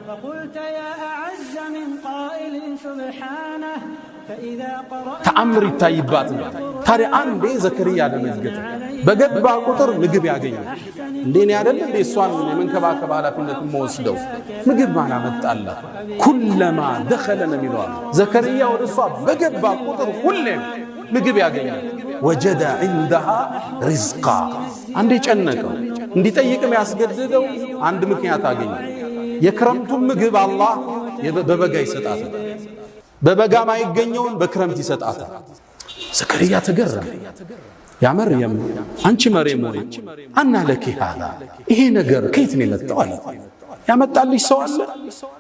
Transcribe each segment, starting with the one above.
فقلت يا أعز من قائل سبحانه فإذا قرأت ተአምር ይታይባት ነው። ታዲያ አንዴ ዘከርያ ለመዝገት በገባ ቁጥር ምግብ ያገኛል። እንዴ አይደል እንዴ እሷን የመንከባከብ ኃላፊነት መወስደው ምግብ ማን አመጣላት? ኩለማ دخل ነው የሚለው ዘከርያ ወደ እሷ በገባ ቁጥር ሁሌም ምግብ ያገኛል። وجد عندها رزقا አንዴ ጨነቀው እንዲጠይቅም ያስገድደው አንድ ምክንያት አገኘ። የክረምቱን ምግብ አላህ በበጋ ይሰጣታል። በበጋ ማይገኘውን በክረምት ይሰጣታል። ዘከርያ ተገረመ። ያ መርየም አንቺ መርየም ሆይ አና ለኪ ሃዳ ይሄ ነገር ከየት ነው የመጣው አለ። ያመጣልሽ ሰው አለ?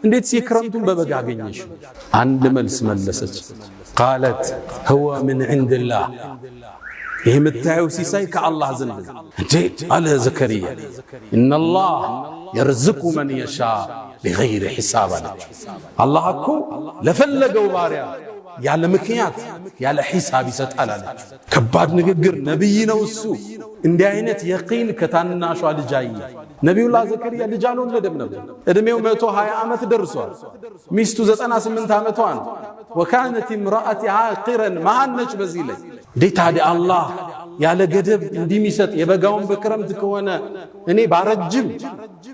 እንዴት የክረምቱን በበጋ አገኘሽ? አንድ መልስ መለሰች። قالت هو من عند الله ይሄ የምታየው ሲሳይ ከአላህ ዘንድ እንዴ አለ ዘከርያ። ان الله يرزق من يشاء بغير حساب አላህ እኮ ለፈለገው ባሪያ ያለ ምክንያት ያለ ሒሳብ ይሰጣል አለች። ከባድ ንግግር። ነብይ ነው እሱ። እንዲህ አይነት የቂን ከታናሿ ልጅ አየ። ነብዩላህ ዘከርያ ልጅ አልወለደም ነበር። እድሜው 120 ዓመት ደርሷል። ሚስቱ 98 ዓመቷ ነው። وكانت امرأتي عاقرا ማነች በዚህ ላይ እንዴት ታዲያ አላህ ያለ ገደብ እንዲሚሰጥ የበጋውን በክረምት ከሆነ እኔ ባረጅም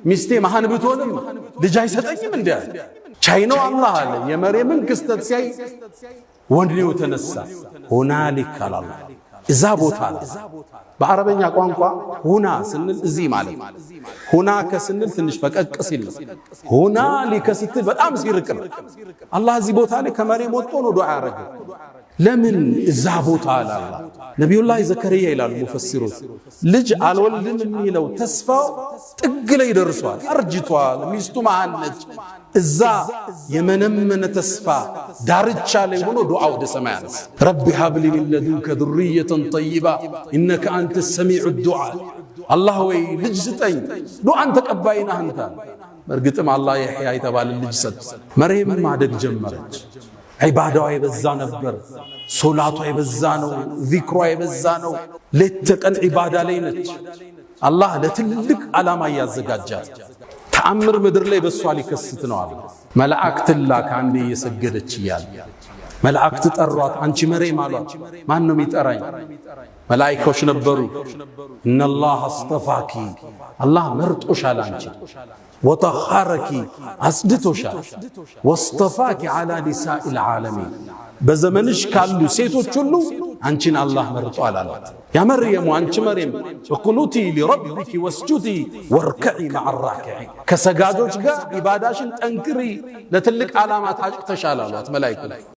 ሚስቴ መሃን ብትሆንም ልጅ አይሰጠኝም እንዴ? ቻይናው አላህ አለ። የመርየምን ክስተት ሲያይ ወንድኔው ተነሳ። ሁናሊክ አላህ እዛ ቦታ አለ። በአረበኛ ቋንቋ ሁና ስንል እዚህ ማለት ሁና ከስንል ትንሽ ፈቀቅ ሲል ሁናሊክ ስትል በጣም ሲርቅ ነው። አላህ እዚህ ቦታ ላይ ከመርየም ወጥቶ ነው ዱዓ ያረገ። ለምን እዛ ቦታ አለ አላህ? ነብዩላህ ዘከርያ ይላሉ ሙፈሲሮች ልጅ አልወልድም የሚለው ተስፋው ጥግ ላይ ደርሷል። አርጅቷል። ሚስቱ መሃን ነች። እዛ የመነመነ ተስፋ ዳርቻ ላይ ሆኖ ዱዓ ወደ ሰማይ አነሳ። ረቢ ሀብሊ ሚን ለዱንከ ذርየተን ጠይባ ኢነከ አንተ ሰሚዑ ዱዓ። አላህ ወይ ልጅ ስጠኝ፣ ዱዓን ተቀባይ ነህ አንተ። በእርግጥም አላህ የሕያ የተባለ ልጅ ሰጠ። መርየም ማደግ ጀመረች። ዒባዳዋ የበዛ ነበር። ሶላቷ የበዛ ነው። ዚክሯ የበዛ ነው። ሌት ተቀን ዒባዳ ላይ ነች። አላህ ለትልቅ ዓላማ ያዘጋጃት። ተአምር ምድር ላይ በሷ ሊከስት ነው አለ። መላእክት ላከ። አንዴ እየሰገደች እያለ መላእክት ጠሯት። አንቺ መርየም አሏት። ማን ነው የሚጠራኝ? መላእክቶች ነበሩ። ኢነላህ አስጠፋኪ አላህ መርጦሻል አንቺ ወጠኸረኪ አስድቶሻል ወስጠፋኪ ዐላ ኒሳኢል ዓለሚን በዘመንሽ ካሉ ሴቶች ሁሉ አንቺን አላህ መርጧል አላት። ያ መርየም አንቺ መርየም እቁኑቲ ሊረቢኪ ወስጁዲ ወርከዒ መዐ ራኪዒን ከሰጋጆች ጋር ኢባዳሽን ጠንክሪ ለትልቅ ዓላማ ታጭተሻል አሏት መላእክቱ።